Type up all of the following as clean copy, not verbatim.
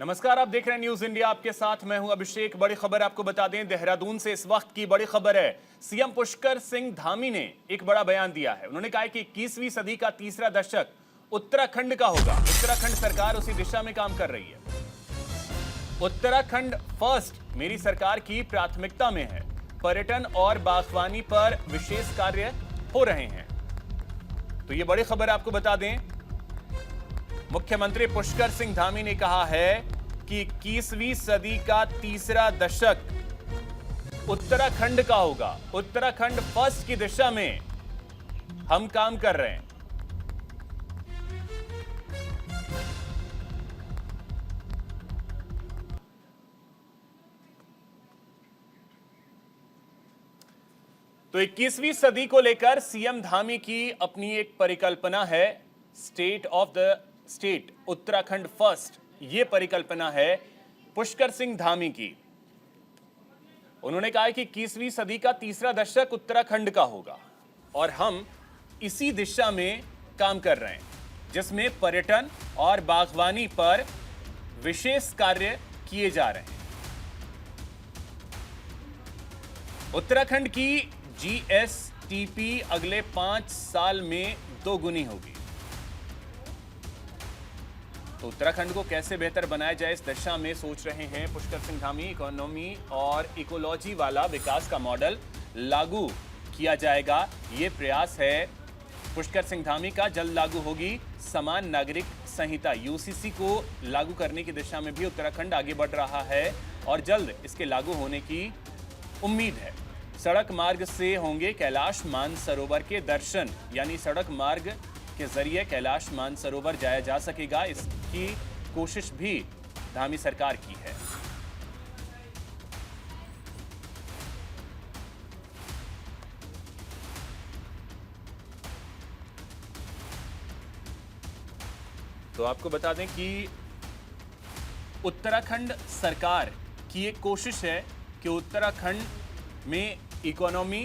नमस्कार, आप देख रहे हैं न्यूज इंडिया। आपके साथ मैं हूं अभिषेक। बड़ी खबर आपको बता दें, देहरादून से इस वक्त की बड़ी खबर है। सीएम पुष्कर सिंह धामी ने एक बड़ा बयान दिया है। उन्होंने कहा है कि 21वीं सदी का तीसरा दशक उत्तराखंड का होगा। उत्तराखंड सरकार उसी दिशा में काम कर रही है। उत्तराखंड फर्स्ट मेरी सरकार की प्राथमिकता में है। पर्यटन और बागवानी पर विशेष कार्य हो रहे हैं। तो ये बड़ी खबर आपको बता दें, मुख्यमंत्री पुष्कर सिंह धामी ने कहा है कि 21वीं सदी का तीसरा दशक उत्तराखंड का होगा। उत्तराखंड फर्स्ट की दिशा में हम काम कर रहे हैं। तो 21वीं सदी को लेकर सीएम धामी की अपनी एक परिकल्पना है। State of the state Uttarakhand first, यह परिकल्पना है पुष्कर सिंह धामी की। उन्होंने कहा है कि 21वीं सदी का तीसरा दशक उत्तराखंड का होगा और हम इसी दिशा में काम कर रहे हैं, जिसमें पर्यटन और बागवानी पर विशेष कार्य किए जा रहे हैं। उत्तराखंड की जीएसटीपी अगले 5 साल में 2 गुनी होगी। तो उत्तराखंड को कैसे बेहतर बनाया जाए, इस दिशा में सोच रहे हैं पुष्कर सिंह धामी। इकोनॉमी और इकोलॉजी वाला विकास का मॉडल लागू किया जाएगा, ये प्रयास है पुष्कर सिंह धामी का। जल्द लागू होगी समान नागरिक संहिता। यूसीसी को लागू करने की दिशा में भी उत्तराखंड आगे बढ़ रहा है और जल्द इसके लागू होने की उम्मीद है। सड़क मार्ग से होंगे कैलाश मानसरोवर के दर्शन, यानी सड़क मार्ग के जरिए कैलाश मानसरोवर जाया जा सकेगा। इसकी कोशिश भी धामी सरकार की है। तो आपको बता दें कि उत्तराखंड सरकार की एक कोशिश है कि उत्तराखंड में इकोनॉमी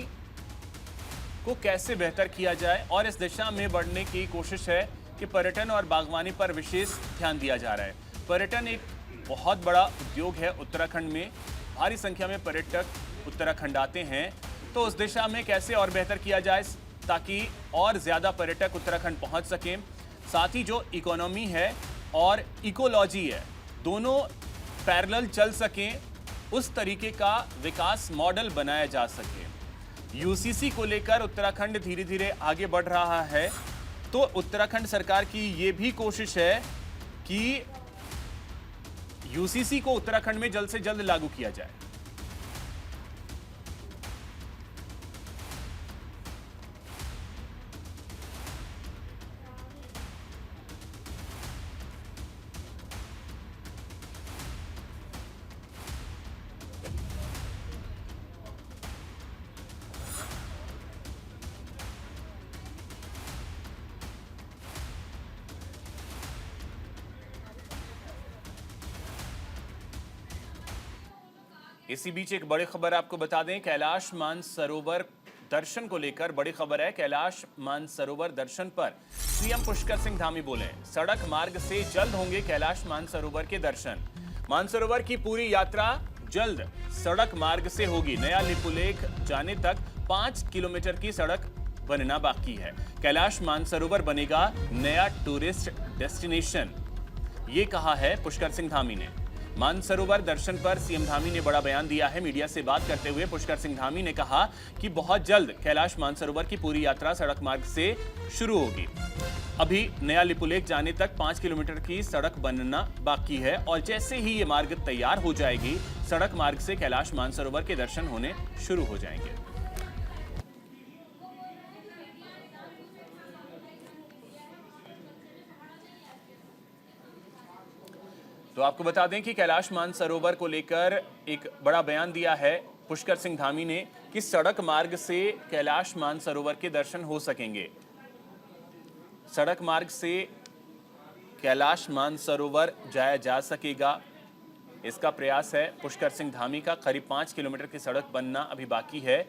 को कैसे बेहतर किया जाए और इस दिशा में बढ़ने की कोशिश है कि पर्यटन और बागवानी पर विशेष ध्यान दिया जा रहा है। पर्यटन एक बहुत बड़ा उद्योग है उत्तराखंड में। भारी संख्या में पर्यटक उत्तराखंड आते हैं। तो उस दिशा में कैसे और बेहतर किया जाए ताकि और ज़्यादा पर्यटक उत्तराखंड पहुंच सकें। साथ ही जो इकोनॉमी है और इकोलॉजी है, दोनों पैरेलल चल सकें, उस तरीके का विकास मॉडल बनाया जा सके। यूसीसी को लेकर उत्तराखंड धीरे धीरे आगे बढ़ रहा है। तो उत्तराखंड सरकार की यह भी कोशिश है कि यूसीसी को उत्तराखंड में जल्द से जल्द लागू किया जाए। इसी बीच एक बड़ी खबर आपको बता दें, कैलाश मानसरोवर दर्शन को लेकर बड़ी खबर है। कैलाश मानसरोवर दर्शन पर सीएम पुष्कर सिंह धामी बोले, सड़क मार्ग से जल्द होंगे कैलाश मानसरोवर के दर्शन। मानसरोवर की पूरी यात्रा जल्द सड़क मार्ग से होगी। नया लिपुलेख जाने तक 5 किलोमीटर की सड़क बनना बाकी है। कैलाश मानसरोवर बनेगा नया टूरिस्ट डेस्टिनेशन, ये कहा है पुष्कर सिंह धामी ने। मानसरोवर दर्शन पर सीएम धामी ने बड़ा बयान दिया है। मीडिया से बात करते हुए पुष्कर सिंह धामी ने कहा कि बहुत जल्द कैलाश मानसरोवर की पूरी यात्रा सड़क मार्ग से शुरू होगी। अभी नया लिपुलेख जाने तक 5 किलोमीटर की सड़क बनना बाकी है और जैसे ही ये मार्ग तैयार हो जाएगी, सड़क मार्ग से कैलाश मानसरोवर के दर्शन होने शुरू हो जाएंगे। तो आपको बता दें कि कैलाश मानसरोवर को लेकर एक बड़ा बयान दिया है पुष्कर सिंह धामी ने कि सड़क मार्ग से कैलाश मानसरोवर के दर्शन हो सकेंगे। सड़क मार्ग से कैलाश मानसरोवर जाया जा सकेगा, इसका प्रयास है पुष्कर सिंह धामी का। करीब 5 किलोमीटर की सड़क बनना अभी बाकी है।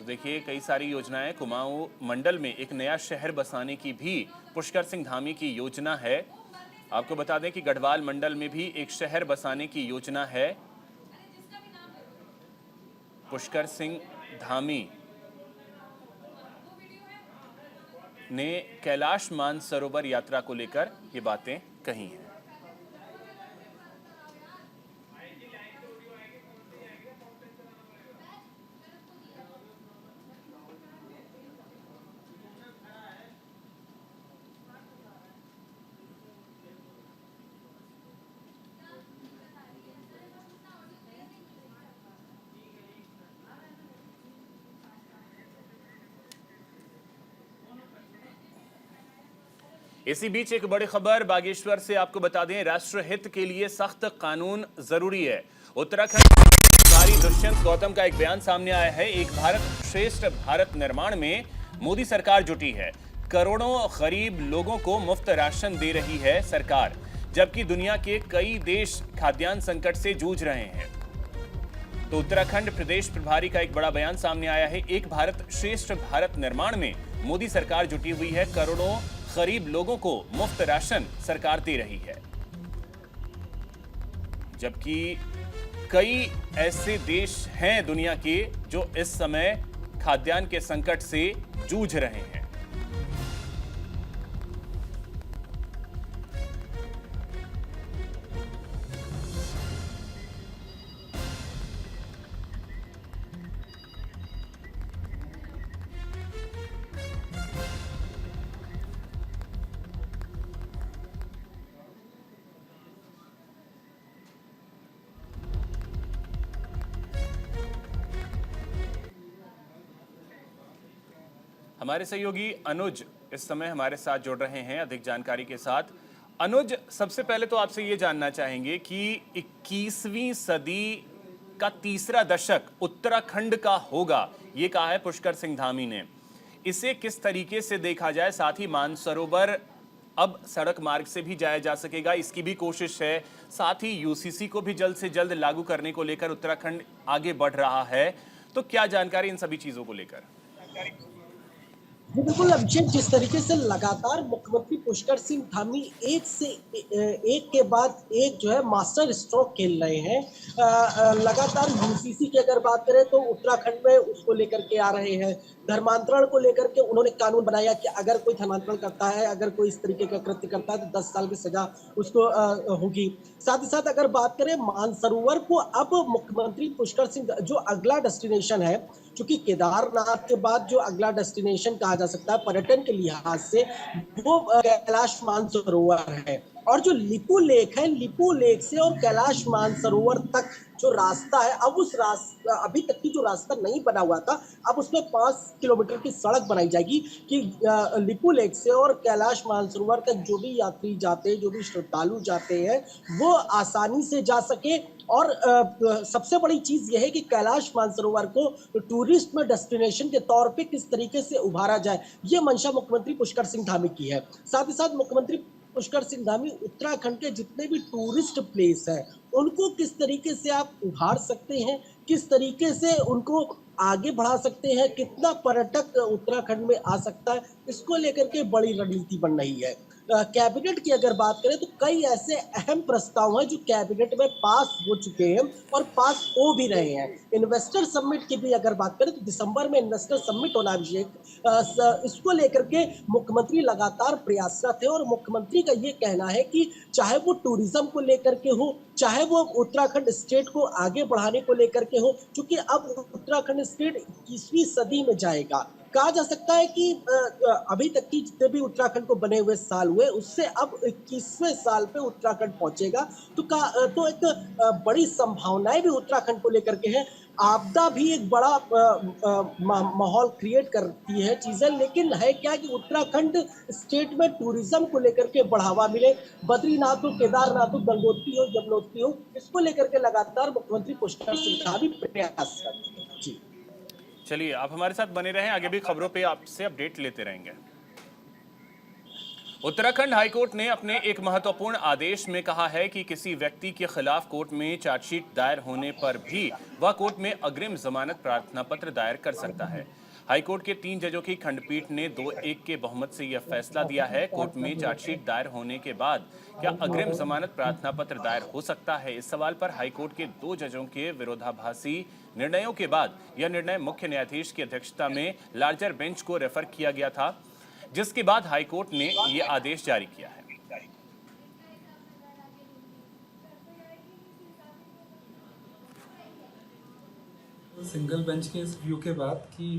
तो देखिए कई सारी योजनाएं, कुमाऊं मंडल में एक नया शहर बसाने की भी पुष्कर सिंह धामी की योजना है। आपको बता दें कि गढ़वाल मंडल में भी एक शहर बसाने की योजना है। पुष्कर सिंह धामी ने कैलाश मानसरोवर यात्रा को लेकर ये बातें कही हैं। इसी बीच एक बड़ी खबर बागेश्वर से आपको बता दें, राष्ट्रहित के लिए सख्त कानून जरूरी है। उत्तराखंड प्रभारी दुष्यंत गौतम का एक बयान सामने आया है। एक भारत श्रेष्ठ भारत निर्माण में मोदी सरकार जुटी है। करोड़ों गरीब लोगों को मुफ्त राशन दे रही है सरकार, जबकि दुनिया के कई देश खाद्यान्न संकट से जूझ रहे हैं। तो उत्तराखंड प्रदेश प्रभारी का एक बड़ा बयान सामने आया है। एक भारत श्रेष्ठ भारत निर्माण में मोदी सरकार जुटी हुई है। करोड़ों गरीब लोगों को मुफ्त राशन सरकार दे रही है, जबकि कई ऐसे देश हैं दुनिया के जो इस समय खाद्यान्न के संकट से जूझ रहे हैं। हमारे सहयोगी अनुज इस समय हमारे साथ जुड़ रहे हैं अधिक जानकारी के साथ। अनुज, सबसे पहले तो आपसे ये जानना चाहेंगे कि 21वीं सदी का तीसरा दशक उत्तराखंड का होगा, ये कहा है पुष्कर सिंह धामी ने। इसे किस तरीके से देखा जाए? साथ ही मानसरोवर अब सड़क मार्ग से भी जाया जा सकेगा, इसकी भी कोशिश है। साथ ही यूसीसी को भी जल्द से जल्द लागू करने को लेकर उत्तराखंड आगे बढ़ रहा है। तो क्या जानकारी इन सभी चीजों को लेकर? बिल्कुल अभिषेक, जिस तरीके से लगातार मुख्यमंत्री पुष्कर सिंह धामी एक के बाद एक जो है मास्टर स्ट्रोक खेल रहे हैं। लगातार यूसीसी की अगर बात करें तो उत्तराखंड में उसको लेकर के आ रहे हैं। धर्मांतरण को लेकर के उन्होंने कानून बनाया कि अगर कोई धर्मांतरण करता है, अगर कोई इस तरीके का कृत्य करता है तो 10 साल की सजा उसको होगी। साथ ही साथ अगर बात करें मानसरोवर को, अब मुख्यमंत्री पुष्कर सिंह जो अगला डेस्टिनेशन है, चूंकि केदारनाथ के बाद जो अगला डेस्टिनेशन कहा जा सकता है पर्यटन के लिहाज से, वो कैलाश मानसरोवर है। और जो लिपू लेक है, लिपू लेक से और कैलाश मानसरोवर तक जो रास्ता है, अब उस रास्ता, अभी तक की जो रास्ता नहीं बना हुआ था, अब उसमें 5 किलोमीटर की सड़क बनाई जाएगी कि लिपू लेक से और कैलाश मानसरोवर तक जो भी यात्री जाते हैं, जो भी श्रद्धालु जाते हैं, वो आसानी से जा सके। और सबसे बड़ी चीज यह है कि कैलाश मानसरोवर को टूरिस्ट में डेस्टिनेशन के तौर पे किस तरीके से उभारा जाए, ये मंशा मुख्यमंत्री पुष्कर सिंह धामी की है। साथ ही साथ मुख्यमंत्री पुष्कर सिंह धामी उत्तराखंड के जितने भी टूरिस्ट प्लेस हैं, उनको किस तरीके से आप उभार सकते हैं, किस तरीके से उनको आगे बढ़ा सकते हैं, कितना पर्यटक उत्तराखंड में आ सकता है, इसको लेकर के बड़ी रणनीति बन रही है। कैबिनेट की अगर बात करें तो कई ऐसे अहम प्रस्ताव हैं जो कैबिनेट में पास हो चुके हैं और पास हो भी रहे हैं। इन्वेस्टर समिट की भी अगर बात करें तो दिसंबर में इन्वेस्टर समिट होना अभिषेक, इसको लेकर के मुख्यमंत्री लगातार प्रयासरत है। और मुख्यमंत्री का ये कहना है कि चाहे वो टूरिज्म को लेकर के हो, चाहे वो उत्तराखंड स्टेट को आगे बढ़ाने को लेकर के हो, क्योंकि अब उत्तराखंड स्टेट 21वीं सदी में जाएगा। कहा जा सकता है कि अभी तक की जितने भी उत्तराखंड को बने हुए साल हुए, उससे अब 21वें साल पे उत्तराखंड पहुंचेगा। तो एक बड़ी संभावनाएं भी उत्तराखंड को लेकर के हैं। आपदा भी एक बड़ा माहौल क्रिएट करती है चीजें, लेकिन है क्या कि उत्तराखंड स्टेट में टूरिज्म को लेकर के बढ़ावा मिले। बद्रीनाथ हो, केदारनाथ हो, गंगोत्री हो, यमुनोत्री हो, इसको लेकर के लगातार मुख्यमंत्री पुष्कर सिंह धामी प्रयास करते हैं। जी चलिए, आप हमारे साथ बने रहें, आगे भी खबरों पे आपसे अपडेट लेते रहेंगे। उत्तराखंड हाईकोर्ट ने अपने एक महत्वपूर्ण आदेश में कहा है कि किसी व्यक्ति के खिलाफ कोर्ट में चार्जशीट दायर होने पर भी वह कोर्ट में अग्रिम जमानत प्रार्थना पत्र दायर कर सकता है। हाईकोर्ट के 3 जजों की खंडपीठ ने 2-1 के बहुमत से यह फैसला दिया है। कोर्ट में चार्जशीट दायर होने के बाद क्या अग्रिम जमानत प्रार्थना पत्र दायर हो सकता है? इस सवाल पर हाईकोर्ट के 2 जजों के विरोधाभासी निर्णयों के बाद यह निर्णय मुख्य न्यायाधीश की अध्यक्षता में लार्जर बेंच को रेफर किया गया था, जिसके बाद हाईकोर्ट ने यह आदेश जारी किया है। सिंगल बेंच के इस व्यू के बाद कि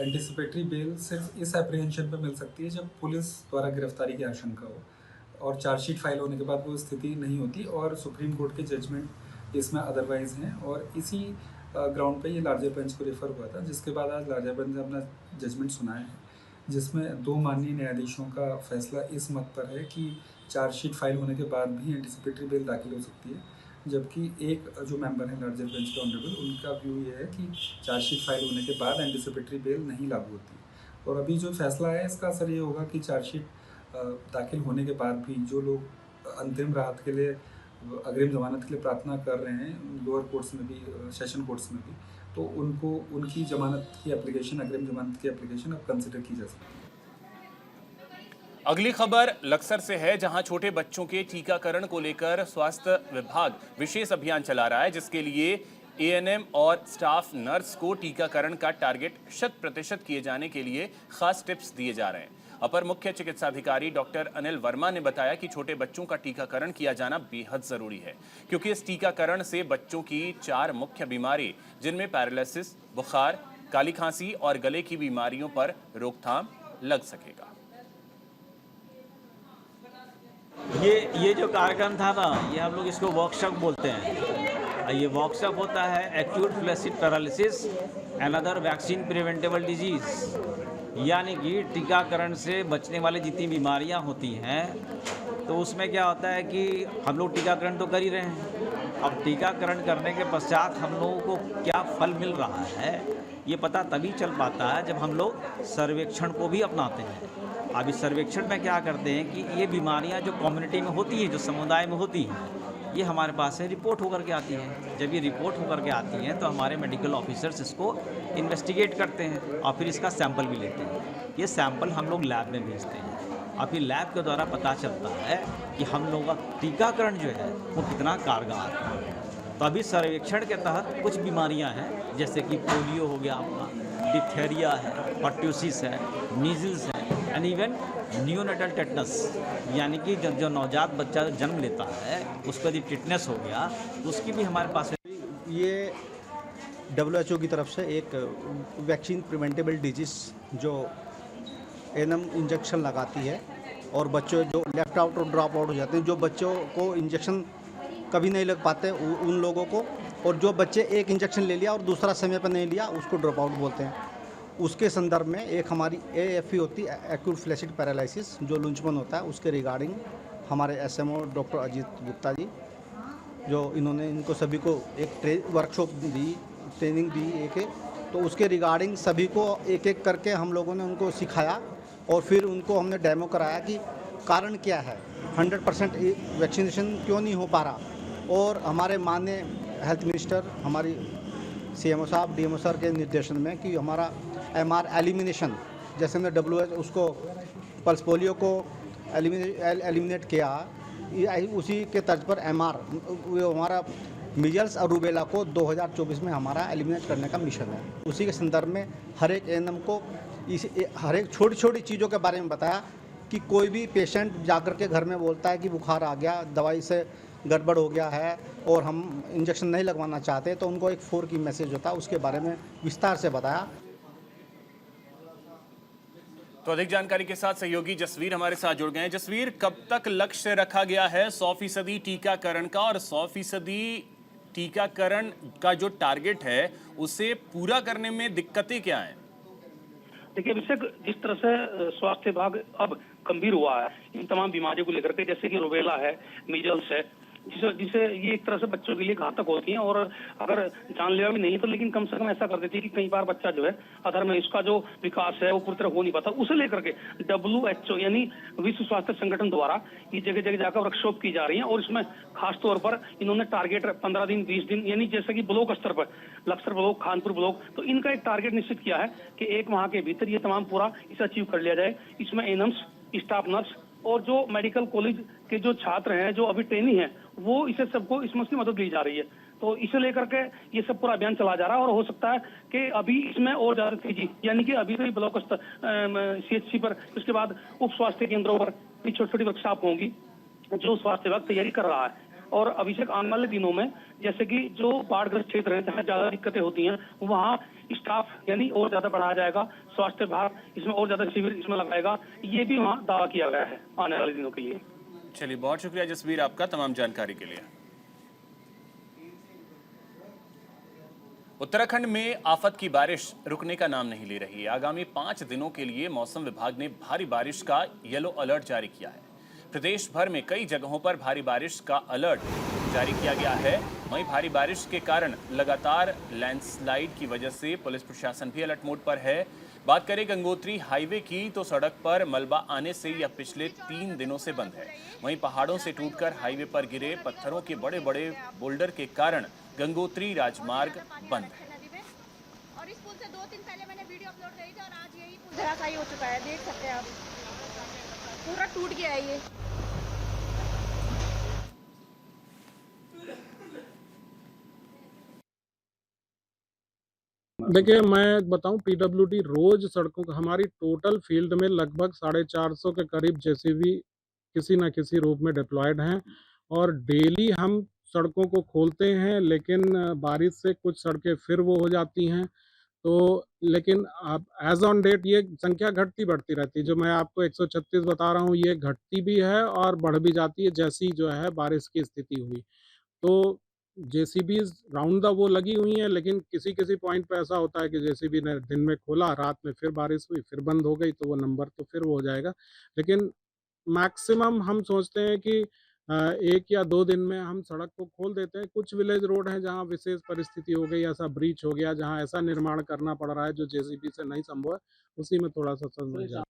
एंटिसिपेटरी बेल सिर्फ इस एप्रीहेंशन पे मिल सकती है जब पुलिस द्वारा गिरफ्तारी की आशंका हो और चार्जशीट फाइल होने के बाद वो स्थिति नहीं होती और सुप्रीम कोर्ट के जजमेंट इसमें अदरवाइज हैं। और इसी ग्राउंड पे ये लार्जर बेंच को रेफर हुआ था, जिसके बाद आज लार्जर बेंच ने अपना जजमेंट सुनाया है, जिसमें 2 माननीय न्यायाधीशों का फैसला इस मत पर है कि चार्जशीट फाइल होने के बाद भी एंटिसिपेटरी बेल दाखिल हो सकती है, जबकि एक जो मेंबर हैं लार्जर बेंच के ऑनरेबल, उनका व्यू ये है कि चार्जशीट फाइल होने के बाद एंटिसिपेटरी बेल नहीं लागू होती। और अभी जो फैसला है इसका असर ये होगा कि चार्जशीट दाखिल होने के बाद भी जो लोग अंतरिम राहत के लिए अग्रिम जमानत के लिए प्रार्थना कर रहे हैं लोअर कोर्ट्स में भी, सेशन कोर्ट्स में भी, तो उनको उनकी जमानत की एप्लीकेशन, अग्रिम जमानत की एप्लीकेशन अब कंसिडर की जा सकती है। अगली खबर लक्सर से है, जहां छोटे बच्चों के टीकाकरण को लेकर स्वास्थ्य विभाग विशेष अभियान चला रहा है, जिसके लिए एएनएम और स्टाफ नर्स को टीकाकरण का टारगेट 100% किए जाने के लिए खास टिप्स दिए जा रहे हैं। अपर मुख्य चिकित्साधिकारी डॉक्टर अनिल वर्मा ने बताया कि छोटे बच्चों का टीकाकरण किया जाना बेहद जरूरी है, क्योंकि इस टीकाकरण से बच्चों की 4 मुख्य बीमारी, जिनमें पैरालिसिस, बुखार, काली खांसी और गले की बीमारियों पर रोकथाम लग सकेगा। ये जो कार्यक्रम था ना, ये हम लोग इसको वर्कशॉप बोलते हैं। ये वर्कशॉप होता है acute flaccid paralysis and other vaccine preventable disease, यानी कि टीकाकरण से बचने वाली जितनी बीमारियां होती हैं, तो उसमें क्या होता है कि हम लोग टीकाकरण तो कर ही रहे हैं। अब टीकाकरण करने के पश्चात हम लोगों को क्या फल मिल रहा है, ये पता तभी चल पाता है जब हम लोग सर्वेक्षण को भी अपनाते हैं। अब इस सर्वेक्षण में क्या करते हैं कि ये बीमारियां जो कम्युनिटी में होती हैं, जो समुदाय में होती हैं, ये हमारे पास से रिपोर्ट होकर के आती हैं। जब ये रिपोर्ट होकर के आती हैं तो हमारे मेडिकल ऑफिसर्स इसको इन्वेस्टिगेट करते हैं और फिर इसका सैंपल भी लेते हैं। ये सैंपल हम लोग लैब में भेजते हैं और फिर लैब के द्वारा पता चलता है कि हम लोगों का टीकाकरण जो है वो कितना कारगर है। तो अभी सर्वेक्षण के तहत कुछ बीमारियां हैं, जैसे कि पोलियो हो गया, आपका डिप्थेरिया है, पर्ट्यूसिस है, मीजल्स है एंड इवन न्यूनेटल टेटनस, यानी कि जो नवजात बच्चा जन्म लेता है उसको यदि टिटनेस हो गया तो उसकी भी हमारे पास ये WHO की तरफ से एक वैक्सीन प्रिवेंटेबल डिजीज़ जो एनएम इंजेक्शन लगाती है, और बच्चों जो लेफ्ट आउट और ड्रॉप आउट हो जाते हैं, जो बच्चों को इंजेक्शन कभी नहीं लग पाते उन लोगों को, और जो बच्चे एक इंजेक्शन ले लिया और दूसरा समय पर नहीं लिया उसको ड्रॉप आउट बोलते हैं। उसके संदर्भ में एक हमारी AFP होती है, एक्यूट फ्लैसिड पैरालिसिस, जो लुंचपन होता है, उसके रिगार्डिंग हमारे SMO डॉक्टर अजीत गुप्ता जी, जो इन्होंने इनको सभी को एक वर्कशॉप दी, ट्रेनिंग दी एक, तो उसके रिगार्डिंग सभी को एक एक करके हम लोगों ने उनको सिखाया और फिर उनको हमने डेमो कराया कि कारण क्या है, 100% वैक्सीनेशन क्यों नहीं हो पा रहा। और हमारे माननीय हेल्थ मिनिस्टर, हमारी CMO साहब, DMO सर के निर्देशन में कि हमारा MR एलिमिनेशन, जैसे हमने WHO उसको पल्स पोलियो को एलिमिनेट किया, उसी के तर्ज पर MR हमारा मीजल्स और रूबेला को 2024 में हमारा एलिमिनेट करने का मिशन है। उसी के संदर्भ में हर एक ANM को हर एक छोटी छोटी चीज़ों के बारे में बताया कि कोई भी पेशेंट जाकर के घर में बोलता है कि बुखार आ गया, दवाई से गड़बड़ हो गया है और हम इंजेक्शन नहीं लगवाना चाहते, तो उनको एक 4 की मैसेज होता है, उसके बारे में विस्तार से बताया। तो अधिक जानकारी के साथ सहयोगी जसवीर हमारे साथ जुड़ गए हैं। जसवीर, कब तक लक्ष्य रखा गया है 100% टीकाकरण का, और 100% टीकाकरण का जो टारगेट है उसे पूरा करने में दिक्कतें क्या हैं? देखिए अभिषेक, जिस तरह से स्वास्थ्य विभाग अब गंभीर हुआ है इन तमाम बीमारियों को लेकर के, जैसे कि रूबेला है, मीजल्स है, जिसे ये एक तरह से बच्चों के लिए घातक होती हैं और अगर जानलेवा भी नहीं तो लेकिन कम से कम ऐसा कर देती है कि कई बार बच्चा जो है अधर में इसका जो विकास है वो पूरी तरह हो नहीं पाता। उसे लेकर के WHO यानी विश्व स्वास्थ्य संगठन द्वारा ये जगह जगह जाकर वर्कशॉप की जा रही है और इसमें खास तौर पर इन्होंने टारगेट 15 दिन 20 दिन यानी जैसे कि ब्लॉक स्तर पर लक्सर ब्लॉक, खानपुर ब्लॉक, तो इनका एक टारगेट निश्चित किया है कि 1 माह के भीतर ये तमाम पूरा इसे अचीव कर लिया जाए। इसमें एनम्स, स्टाफ नर्स और जो मेडिकल कॉलेज के जो छात्र हैं जो अभी ट्रेनिंग है वो इसे सबको इसमें उसकी मदद ली जा रही है। तो इसे लेकर के ये सब पूरा अभियान चला जा रहा है और हो सकता है कि अभी इसमें और ज्यादा तेजी, यानी कि अभी तो ब्लॉक स्तर CHC पर, उसके बाद उप स्वास्थ्य केंद्रों पर छोटी छोटी वर्कशॉप होंगी जो स्वास्थ्य विभाग तैयारी कर रहा है। और अभिषेक आने वाले दिनों में जैसे कि जो बाढ़ग्रस्त क्षेत्र हैं जहाँ ज्यादा दिक्कतें होती हैं वहाँ स्टाफ यानी और ज्यादा बढ़ाया जाएगा, स्वास्थ्य विभाग इसमें और ज्यादा शिविर इसमें लगाएगा, ये भी वहाँ दावा किया गया है आने वाले दिनों के लिए। चलिए, बहुत शुक्रिया जसवीर आपका तमाम जानकारी के लिए। उत्तराखंड में आफत की बारिश रुकने का नाम नहीं ले रही है। आगामी 5 दिनों के लिए मौसम विभाग ने भारी बारिश का येलो अलर्ट जारी किया है। प्रदेश भर में कई जगहों पर भारी बारिश का अलर्ट जारी किया गया है। वहीं भारी बारिश के कारण लगातार लैंडस्लाइड की वजह से पुलिस प्रशासन भी अलर्ट मोड पर है। बात करें गंगोत्री हाईवे की तो सड़क पर मलबा आने से यह पिछले 3 दिनों से बंद है। वहीं पहाड़ों से टूटकर हाईवे पर गिरे पत्थरों के बड़े बड़े बोल्डर के कारण गंगोत्री राजमार्ग बंद है। और इस पुल से 2 दिन पहले मैंने वीडियो अपलोड करी थी और आज यही पुल धराशायी हो चुका है, देख सकते हैं आप, पूरा टूट गया है ये। देखिए, मैं बताऊं, PWD रोज सड़कों का, हमारी टोटल फील्ड में लगभग 450 के करीब जेसीबी किसी न किसी रूप में डिप्लॉयड हैं और डेली हम सड़कों को खोलते हैं, लेकिन बारिश से कुछ सड़कें फिर वो हो जाती हैं। तो लेकिन अब एज ऑन डेट ये संख्या घटती बढ़ती रहती है। जो मैं आपको 136 बता रहा हूँ ये घटती भी है और बढ़ भी जाती है जैसी जो है बारिश की स्थिति हुई। तो जेसीबीज राउंड द वो लगी हुई हैं, लेकिन किसी किसी पॉइंट पे ऐसा होता है कि जेसीबी ने दिन में खोला, रात में फिर बारिश हुई, फिर बंद हो गई, तो वो नंबर तो फिर वो हो जाएगा। लेकिन मैक्सिमम हम सोचते हैं कि 1 या 2 दिन में हम सड़क को खोल देते हैं। कुछ विलेज रोड हैं जहाँ विशेष परिस्थिति हो गई, ऐसा ब्रीच हो गया, जहाँ ऐसा निर्माण करना पड़ रहा है जो जेसीबी से नहीं संभव है, उसी में थोड़ा सा समय जाए।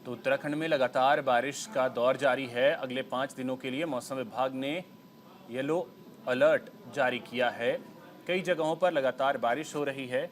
तो उत्तराखंड में लगातार बारिश का दौर जारी है। अगले 5 दिनों के लिए मौसम विभाग ने येलो अलर्ट जारी किया है। कई जगहों पर लगातार बारिश हो रही है।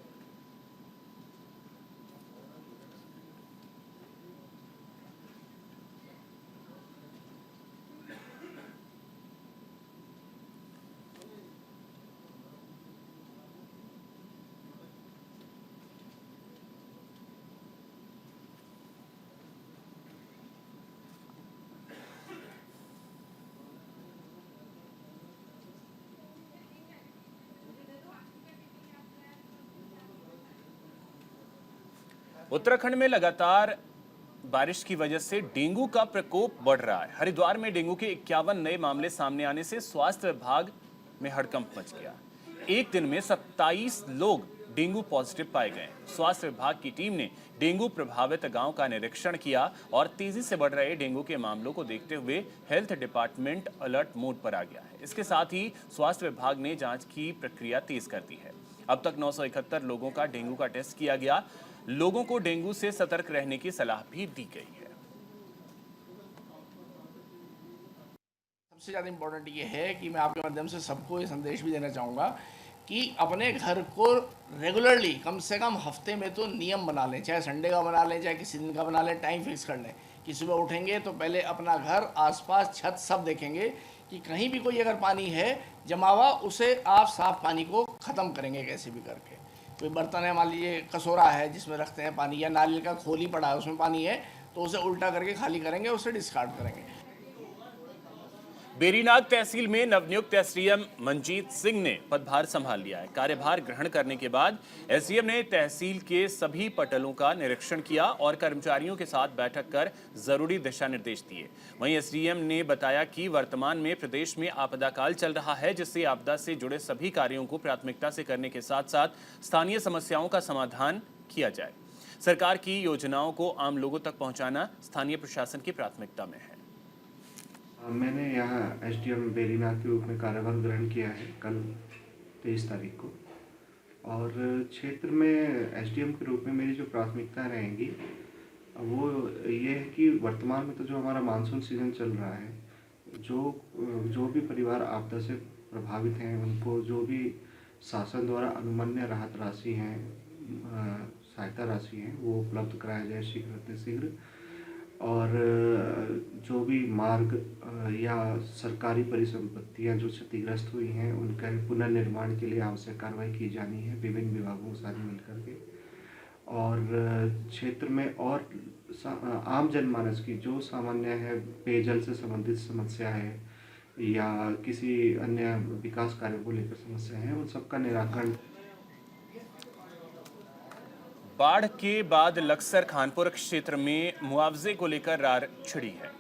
उत्तराखंड में लगातार बारिश की वजह से डेंगू का प्रकोप बढ़ रहा है। हरिद्वार में डेंगू के 51 नए मामले सामने आने से स्वास्थ्य विभाग में हड़कंप मच गया। एक दिन में 27 लोग डेंगू पॉजिटिव पाए गए। स्वास्थ्य विभाग की टीम ने डेंगू प्रभावित गांव का निरीक्षण किया और तेजी से बढ़ रहे डेंगू के मामलों को देखते हुए हेल्थ डिपार्टमेंट अलर्ट मोड पर आ गया है। इसके साथ ही स्वास्थ्य विभाग ने जांच की प्रक्रिया तेज कर दी है। अब तक 971 लोगों का डेंगू का टेस्ट किया गया। लोगों को डेंगू से सतर्क रहने की सलाह भी दी गई है। सबसे ज़्यादा इम्पोर्टेंट ये है कि मैं आपके माध्यम से सबको ये संदेश भी देना चाहूँगा कि अपने घर को रेगुलरली कम से कम हफ्ते में तो नियम बना लें, चाहे संडे का बना लें, चाहे किसी दिन का बना लें, टाइम फिक्स कर लें कि सुबह उठेंगे तो पहले अपना घर, आसपास, छत सब देखेंगे कि कहीं भी कोई अगर पानी है जमा हुआ उसे आप साफ पानी को ख़त्म करेंगे कैसे भी करके। कोई बर्तन है, मान लीजिए कटोरा है जिसमें रखते हैं पानी, या नारियल का खोली पड़ा है उसमें पानी है, तो उसे उल्टा करके खाली करेंगे, उसे डिस्कार्ड करेंगे। बेरीनाग तहसील में नवनियुक्त एसडीएम मनजीत सिंह ने पदभार संभाल लिया है। कार्यभार ग्रहण करने के बाद एसडीएम ने तहसील के सभी पटलों का निरीक्षण किया और कर्मचारियों के साथ बैठक कर जरूरी दिशा निर्देश दिए। वहीं एसडीएम ने बताया कि वर्तमान में प्रदेश में आपदा काल चल रहा है, जिससे आपदा से जुड़े सभी कार्यों को प्राथमिकता से करने के साथ साथ स्थानीय समस्याओं का समाधान किया जाए। सरकार की योजनाओं को आम लोगों तक पहुंचाना स्थानीय प्रशासन की प्राथमिकता में है। मैंने यहाँ एसडीएम बेरीनाथ के रूप में कार्यभार ग्रहण किया है कल 23 तारीख को, और क्षेत्र में एसडीएम के रूप में मेरी जो प्राथमिकता रहेंगी वो ये है कि वर्तमान में तो जो हमारा मानसून सीजन चल रहा है, जो भी परिवार आपदा से प्रभावित हैं उनको जो भी शासन द्वारा अनुमन्य राहत राशि हैं, सहायता राशि हैं, वो उपलब्ध कराया जाए शीघ्र। और जो भी मार्ग या सरकारी परिसंपत्तियां जो क्षतिग्रस्त हुई हैं उनका पुनर्निर्माण के लिए आवश्यक कार्रवाई की जानी है विभिन्न विभागों के साथ मिलकर के। और क्षेत्र में और आम जनमानस की जो सामान्य है पेयजल से संबंधित समस्या है या किसी अन्य विकास कार्यों को लेकर समस्या है, उन सबका निराकरण। बाढ़ के बाद लक्सर खानपुर क्षेत्र में मुआवजे को लेकर रार छिड़ी है।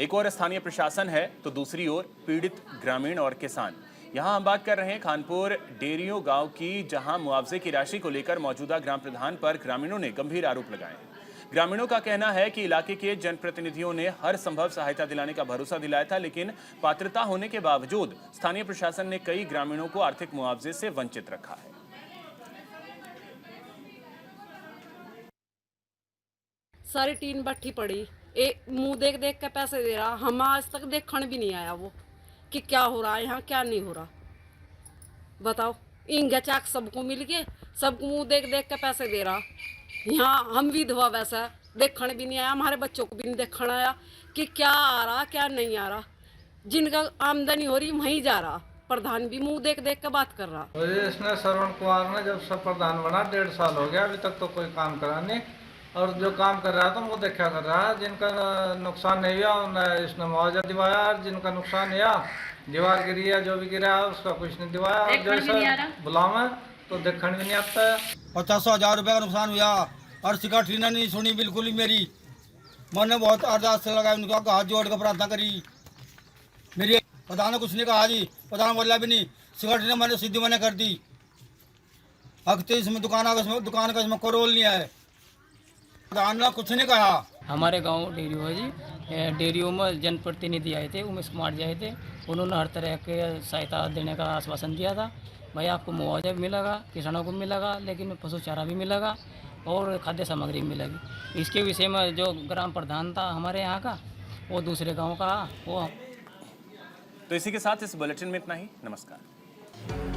एक और स्थानीय प्रशासन है तो दूसरी ओर पीड़ित ग्रामीण और किसान। यहां हम बात कर रहे हैं खानपुर डेरियो गांव की, जहां मुआवजे की राशि को लेकर मौजूदा ग्राम प्रधान पर ग्रामीणों ने गंभीर आरोप लगाए। ग्रामीणों का कहना है कि इलाके के जनप्रतिनिधियों ने हर संभव सहायता दिलाने का भरोसा दिलाया था, लेकिन पात्रता होने के बावजूद स्थानीय प्रशासन ने कई ग्रामीणों को आर्थिक मुआवजे से वंचित रखा है। सारी टीन भट्ठी पड़ी, मुंह देख देख के पैसे दे रहा। हम आज तक देखने भी नहीं आया वो कि क्या हो रहा है यहाँ, क्या नहीं हो रहा। बताओ, इंगे चाक सबको मिल के सबको मुंह देख देख के पैसे दे रहा। यहाँ हम विधवा वैसा देखने भी नहीं आया, हमारे बच्चों को भी नहीं देखने आया कि क्या आ रहा क्या नहीं आ रहा। जिनका आमदनी हो रही वहीं जा रहा, प्रधान भी मुंह देख देख के बात कर रहा। इसने श्रवण कुमार ने जब से प्रधान बना 1.5 साल हो गया, अभी तक तो कोई काम करा नहीं, और जो काम कर रहा था वो देखा कर रहा है। जिनका नुकसान नहीं हुआ उन्हें इसने मुआवजा दिवाया, जिनका नुकसान हुआ दीवार गिरी है जो भी गिरा है उसका कुछ नहीं दिवाया। और जैसे बुलावे तो देखने भी नहीं आता है। 50,000 रुपये का नुकसान हुआ और सिक्योरिटी ने नहीं सुनी बिल्कुल ही मेरी। मैंने बहुत अरदास से लगाया, उनका हाथ जोड़ कर प्रार्थना करी। मेरी प्रधान ने कुछ नहीं कहा जी, प्रधान बोला भी नहीं। सिक्योरिटी ने मैंने सीधी मना कर दी। अगते इसमें दुकान का इसमें कोरोल नहीं है, प्रधान ने कुछ नहीं कहा। हमारे गांव डेरियो है जी, डेरियो में जनप्रतिनिधि आए थे, उमेश कुमार जी आए थे। उन्होंने हर तरह के सहायता देने का आश्वासन दिया था। भाई आपको मुआवजा भी मिलेगा, किसानों को मिलेगा, लेकिन पशु चारा भी मिलेगा और खाद्य सामग्री मिलेगी। इसके विषय में जो ग्राम प्रधान था हमारे यहाँ का, वो दूसरे गाँव का वो। तो इसी के साथ इस बुलेटिन में इतना ही। नमस्कार।